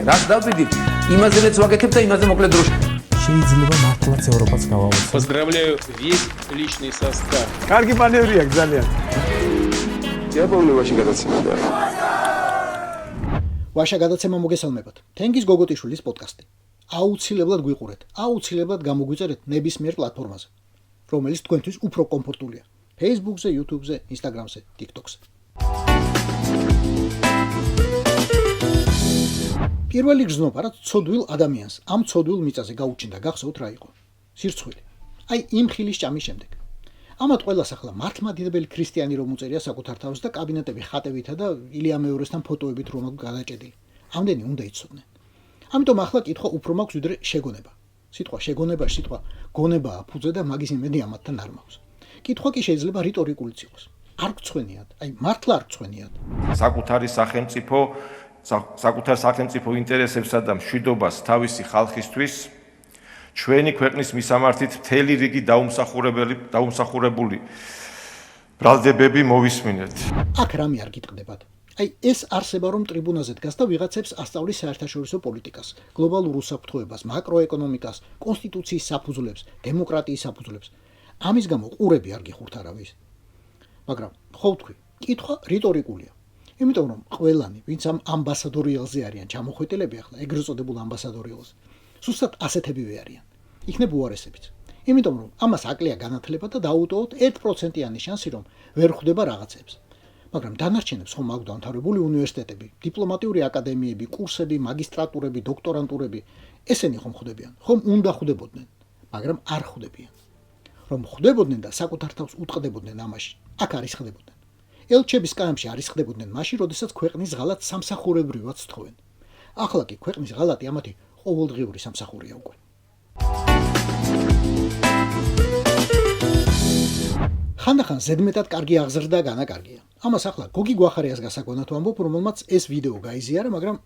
რას დავდივით, იმაზე რაც ვაკეთებ და იმაზე მოკლედ დროში. შეიძლება მართლაც ევროპაც გავავოცოთ. Поздравляю весь личный состав. კარგი მანევრია ძალიან. დიაბოლოვაში გადაცემდა. ვაშა გადაცემა მოგესალმებათ. თენგიზ გოგოტიშვილის პოდკასტი. აუცილებლად გვიყურეთ, აუცილებლად გამოგვიწერეთ ნებისმიერ პლატფორმაზე, რომელიც თქვენთვის უფრო კომფორტულია. Facebook-ზე, YouTube-ზე, Instagram-ზე, TikTok-ზე. პირველი გრძნობა, რაც ცოდვილ ადამიანს ამ ცოდვილ მიწაზე გაუჩინდა, გახსოვთ რა იყო? სირცხვილი. აი იმ ხილის ჭამის შემდეგ. ამათ ყველას ახლა მართლმადიდებელი ქრისტიანი რომ უწერია საკუთარ თავს და კაბინეტები ხატებითა და ილია მეორესთან ფოტოებით რომ აქვს გადაჭედილი. ამდენი უნდა იცოდნენ. ამიტომ ახლა კითხვა უფრო მაქვს ვიდრე შეგონება. სიტყვა შეგონება, სიტყვა გონებაა ფუძე და მაგის იმედი ამათთან არ მაქვს. კითხვა კი შეიძლება რიტორიკულიც იყოს. არ გწვენიათ, აი მართლა არ გწვენიათ. საკუთარ სახელმწიფო ინტერესებსა და მშვიდობას თავისი ხალხისთვის ჩვენი ქვეყნის მისამართით მთელი რიგი დაუმსახურებული ბრალდებები მოვისმინეთ. აქ რამე არ გიტყდებათ. აი ეს არსება რომ ტრიბუნაზე დგას და ვიღაცებს ასწავლის საერთაშორისო პოლიტიკას, გლობალურ უსაფრთხოებას, მაკროეკონომიკას, კონსტიტუციის საფუძვლებს, დემოკრატიის საფუძვლებს. ამის გამო ყურები არ გიხურთ არავის. მაგრამ ხო ვთქვი, კითხვა რიტორიკულია. იმიტომ რომ ყველანი, ვინც ამ ამბასადორიელზე არიან ჩამოხვეტილები ახლა, ეგრეთ წოდებულ ამბასადორიელს, სუსტად ასეთებივე არიან. იქნებ უარესებიც. იმიტომ რომ ამას აკლია განათლება და დაუტოვოთ 1%-იანი შანსი რომ ვერ ხვდება რაღაცებს. მაგრამ დანარჩენებს ხომ აქვს დამთავრებული უნივერსიტეტები, დიპლომატიური აკადემიები, კურსები, მაგისტრატურები, დოქტორანტურები, ესენი ხომ ხვდებიან? ხომ უნდა ხვდებოდნენ, მაგრამ არ ხვდებიან. რომ ხვდებოდნენ და საკუთარ თავს უტყდებოდნენ ამაში, აქ არის ხდებოდნენ. ელჩების კამპში არის ხდებოდნენ მაშინ, როდესაც ქვეყნის ღალატს სამსახურებრივად სთხოვენ. ახლა კი ქვეყნის ღალატი ამათი ყოველდღიური სამსახურია უკვე. ხანდახან ზედმეტად კარგი აღზრდა განაკარგია. ამას ახლა გოგი გვახარიას გასაგონად ვამბობ, რომელმაც ეს ვიდეო გაიზიარა, მაგრამ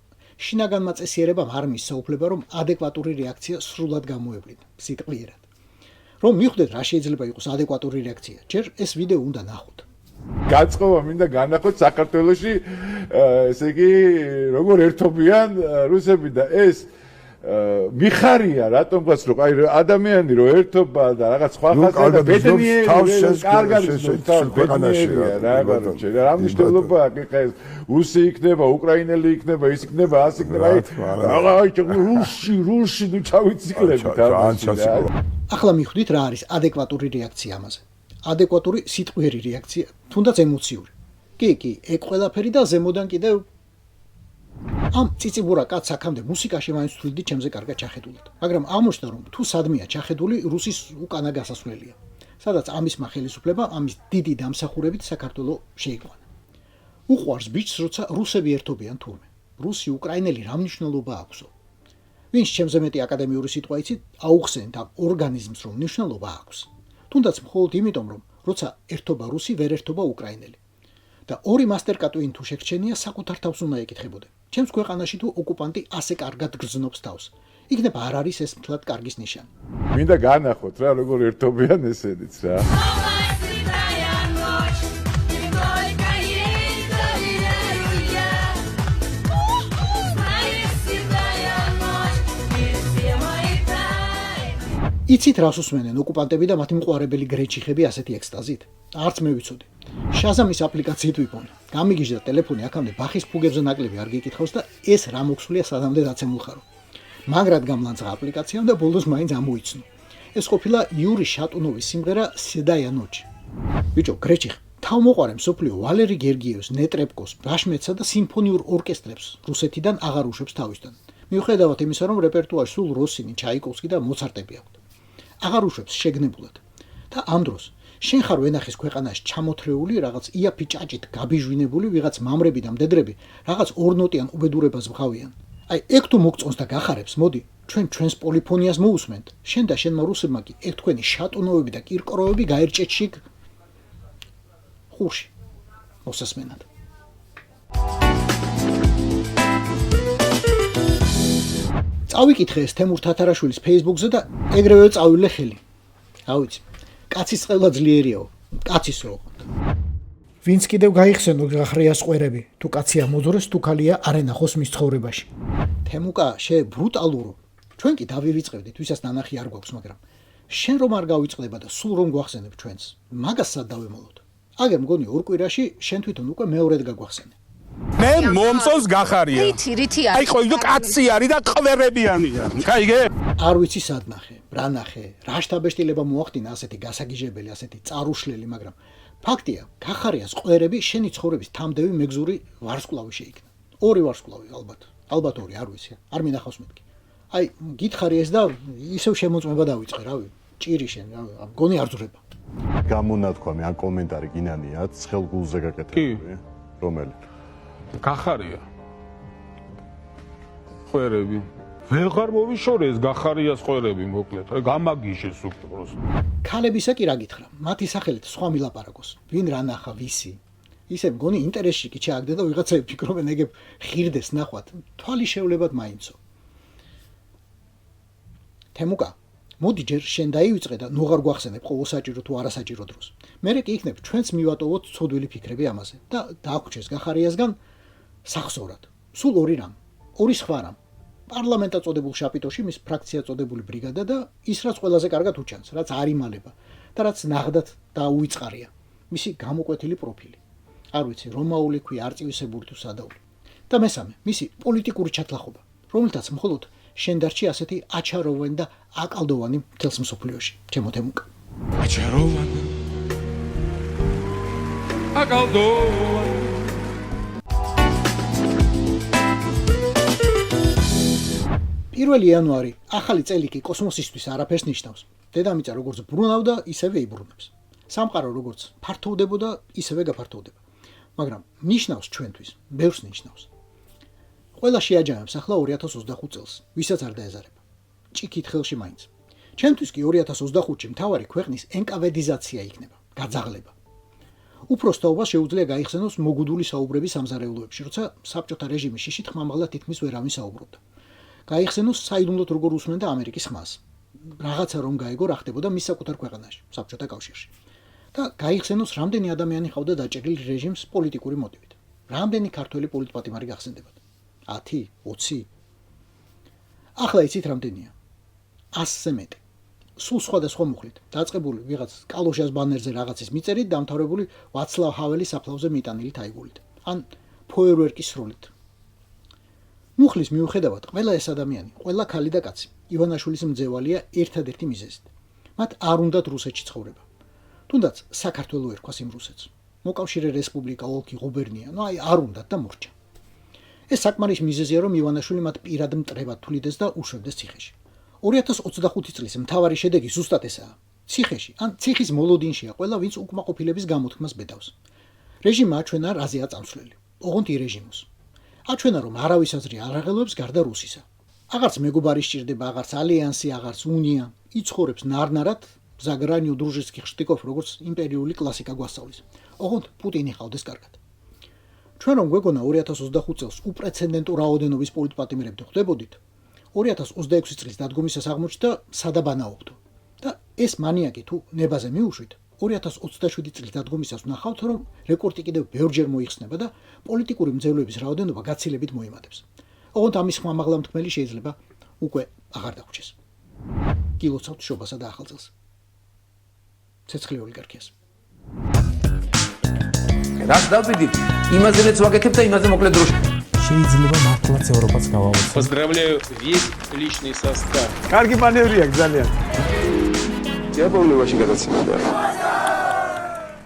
შინაგანმა წესიერებამ არ მისცა უფლება, რომ ადეკვატური რეაქცია სრულად გამოევლინა, სიტყვიერად. რომ მიხვდეთ რა შეიძლება იყოს ადეკვატური რეაქცია, ჯერ ეს ვიდეო უნდა ნახოთ. გაწყობა მინდა განახოთ საქართველოში, ესე იგი, როგორ ერთობიან რუსები და ეს მიხარია რატომღაც რომ აი ადამიანი რომ ერთობა და რაღაც სხვა ხალხი და ბედნიერია კარგად ქვეყანაშია რა ბატონო რა მნიშვნელობაა კი ეს რუსი იქნება უკრაინელი იქნება ის იქნება ას იქნება აი რუსი ნუ ჩავიციკლებით ახლა მიხვდით რა არის ადეკვატური რეაქცია ამაზე ადეკვატური სიტყვიერი რეაქცია თუნდაც ემოციური კი ეგ ყველაფერი და ზემოდან კიდევ ამ ციციბურა კაცს აქამდე მუსიკაში მაინც თვლიდი ჩემზე კარგად ჩახედულად. მაგრამ აღმოჩნდა რომ თუ სადმეა ჩახედული რუსის უკანა გასასვლელია. სადაც ამისმა ხელისუფლება ამის დიდი დამსახურებით საქართველო შეიყვანა. უყვარს ბიჭს როცა რუსები ერთობიან თურმე. რუსი უკრაინელი რა მნიშვნელობა აქვსო? ვინც ჩემზე მეტი აკადემიური სიტყვა იცით, აუხსენთ ამ ორგანიზმს რომ მნიშვნელობა აქვს. თუნდაც მხოლოდ იმიტომ რომ როცა ერთობა რუსი ვერ ერთობა უკრაინელი. და ორი მასტერკატვინი თუ შეგრჩენია საკუთარ თავს უნდა ეკითხებოდე. ჩემს ქვეყანაში თუ ოკუპანტი ასე კარგად გრძნობს თავს. იქნებ არ არის ეს მთლად კარგის ნიშანი. მინდა განახოთ რა როგორ ერთობიან ესენიც რა. იცით რას უსმენენ ოკუპანტები და მათი მყუარებელი გრეჩიხები ასეთი ექსტაზით? არც მე ვიცოდი. შაზამის აპლიკაციით ვიპოვე. გამიგიჟდა ტელეფონი აქამდე ბახის ფუგებზე ნაკლები არ გიკითხავს და ეს რა მოხსულია სადამდე დაცემულხარო. მაგრად გამლანძღა აპლიკაციამ და ბოლოს მაინც ამოიცნო. ეს ყოფილა იური შატუნოვის სიმღერა „Sedaya Noche“. ბიჭო, გრეჩიხ, თავმოყარე მსოფლიო ვალერი გერგიევს, ნეტრებკოს, ბაშმეტსა და სიმფონიურ ორკესტრებს რუსეთიდან აღარ უშვებს თავისთან. მიუხედავად იმისა, რომ რეპერტუარში სულ როსინი, ჩაიკოვსკი და მოცარტები აქვს. აღარ უშვებს შეგნებულად. და ამ დროს შენ ხარ ვენახის ქვეყანაში ჩამოთრეული რაღაც იაფი ჭაჭით გაბიჟვინებული ვიღაც მამრები და მდედრები რაღაც ორნოტიან უბედურებას ვღავიან. აი ეგ თუ მოგწონს და გახარებს, მოდი, ჩვენს პოლიფონიას მოусმენთ. შენ და შენმა რუსებმა კი ეგ თქვენი შატუნოები და კირკოროვები გაერჭეთ შიგ ხურში. მოსასმენად. წავიკითხე ეს თემურ თათარაშვილის Facebook-ზე და ეგრევე წავილე ხელი. რა ვიცი. კაცის წყელა ძლიერიაო, კაცის რო. ვინც კიდევ გაიხსენო გახრიას ყვერები, თუ კაცია მოდორეს, თუ ქალია არ ენახოს მის ცხოვრებაში. თემუკა ბრუტალურო. ჩვენ კი დავივიწყებდით, ვისაც ნანახი არ გვაქვს, მაგრამ შენ რომ არ გავიწყდება და სულ რომ გვახსენებ ჩვენს, მაგას სად დავემოლოთ? აგერ მგონი ორ კვირაში შენ თვითონ უკვე მეორედ გაგვახსენე. მე მომწონს გახარია. რითი აი ყოველდღე კაცი არის და ყველერებიანია. გაიგე? არ ვიცი სად ნახე, რა ნახე, რა შთაბეჭდილება მოახდინა ასეთი გასაგიჟებელი, ასეთი წარუშლელი, მაგრამ ფაქტია, გახარიას ყველერები შენი ცხოვრების თამდევი მეგზური ვარსკვლავი შეიქნა. ორი ვარსკვლავი ალბათ ორი, არ ვიცი, არ მინახავს მეთქი. აი, გითხარი ეს და ისევ შემოწმება დავიწყე, რავი, ჭირი შენ, მგონი არ ძრება. გამონათქვამი ან კომენტარი გინანია ცხელ გულზე გაკეთებული, რომელი? გახარია. ხვერები. ვეღარ მოვიშორე ეს გახარიას ხვერები მოკლედ. აი გამაგიშეს უბრალოდ. ქალებისა კი რა გითხრა, მათი სახელით სხვა მილაპარაკოს. ვინ რა ნახა, ვისი? ისე მგონი ინტერესში კი ჩააგდე და ვიღაცები ფიქრობენ ეგებ ხირდეს ნახვათ, თვალი შეულებად მაინცო. თემუკა, მოდი ჯერ შენ დაივიწყე და ნუღარ გვახსენებ ყოველ საჭირო თუ არასაჭირო დროს. მერე კი იქნებ ჩვენც მივატოვოთ ცოდვილი ფიქრები ამაზე და დააგვჩეს გახარიასგან სახსოვრად. სულ ორი რამ, ორი სხვა რამ. პარლამენტად წოდებულ შაპიტოში მის ფრაქცია წოდებული ბრიგადა და ის რაც ყველაზე კარგად უჩანს, რაც არ იმალება და რაც ნაღდად დაუიწყარია. მისი გამოკვეთილი პროფილი. არ ვიცი, რომაული ქვი, არწივისებური თუ სადაული. და მესამე, მისი პოლიტიკური ჩათლახობა, რომელთაც მხოლოდ შენ დარჩი ასეთი აჩაროვანი და აკალდოვანი მთელს მსოფლიოში, ჩემო თემუკა. აჩაროვანი. აკალდოვანი. პირველი იანვარი, ახალი წელი კი კოსმოსისთვის არაფერს ნიშნავს. დედამიწა როგორც ბრუნავდა, ისევე იბრუნებს. სამყარო როგორც ფართოვდებოდა, ისევე გაფართოვდება. მაგრამ ნიშნავს ჩვენთვის, ბევრს ნიშნავს. ყველა შეაჯამებს ახლა 2025 წელს, ვისაც არ დაეზარება. ჭიქით ხელში მაინც. ჩემთვის კი 2025-ში მთავარი ქვეყნის ენკავედიზაცია იქნება, გაძაღლება. უпроსტაობას შეუძლია გაიხსენოს მოგუდული საუბრების სამზარეულოებში, როცა საბჭოთა რეჟიმის შიშით ხმამაღლა თითქმის ვერავინ საუბრობდა. გაიხსენოს საიდუმლოდ როგორ უსმენდა ამერიკის ხმას. რაღაცა რომ გაეგო რა ხდებოდა მის საკუთარ ქვეყანაში, საბჭოთა კავშირში. და გაიხსენოს რამდენი ადამიანი ყავდა დაჭერილი რეჟიმს პოლიტიკური მოტივით. რამდენი ქართველი პოლიტპატიმარი გახსენდებათ? 10, 20. ახლა იცით რამდენია? 100-ზე მეტი. სულ სხვადასხვა მუხლით. დაწყებული ვიღაც კალოშას ბანერზე რაღაცის მიწერით, დამთავრებული ვაცლავ ჰაველის საფლავზე მიტანილი თაიგულით. ან ფოიერვერკის სროლით. მუხლის მიუხედავად, ყველა ეს ადამიანი, ყველა ქალი და კაცი, ივანაშვილის მძევალია ერთადერთი მიზეზით. მათ არ უნდათ რუსეთში ცხოვრება. თუნდაც საქართველო ერქვას იმ რუსეთს. მოკავშირე რესპუბლიკა, ოლქი, გუბერნია, აი არ უნდათ და მორჩა. ეს საკმარის მიზეზია, რომ ივანაშვილი მათ პირად მტრევად თვლიდეს და უშვებდეს ციხეში. 2025 წლის მთავარი შედეგი ზუსტად ესაა. ციხეში, ან ციხის მოლოდინშია ყველა, ვინც უკმაყოფილების გამოთქმას ბედავს. რეჟიმმა აჩვენა რაზეა წამსვლელი. ოღონდ რეჟიმს. აჩვენა, რომ არავის აზრი არ აღელვებს გარდა რუსისა. აღარც მეგობარი სჭირდება, აღარც ალიანსი, აღარც უნია. იცხოვრებს ნარნარად ზაგრანიო დრუჟინსკი ხშტიკოფ, როგორც იმპერიული კლასიკა გვასწავლის. ოღონდ პუტინი ყავდეს კარგად. ჩვენ რომ გვეგონა 2025 წელს უპრეცედენტო რაოდენობის პოლიტპატიმრები ხვდებოდით, 2026 წლის დადგომისას აღმოჩნდა სადაბანაობდო. და ეს მანიაკი თუ ნებაზე მიუშვით, 2027 წლის დადგომისას ვნახავთ, რომ რეკორდი კიდევ ბევრჯერ მოიხსნება და პოლიტიკური მძევლების რაოდენობა გაცილებით მოიმატებს. ოღონდ ამის ხმამაღლა მთქმელი შეიძლება უკვე აღარ დაგვჭეს. გილოცავთ შობასა და ახალ წელს. ცეცხლი ოლიგარქიას. რას დავბიდით? იმაზე მეც ვაგეთებ და იმაზე მოკლედ დროშა. შეიძლება მართლაც ევროპას გავავოცოთ. Поздравляю весь личный состав. კარგი მანევრია ძალიან. Я помню, очень гадаться.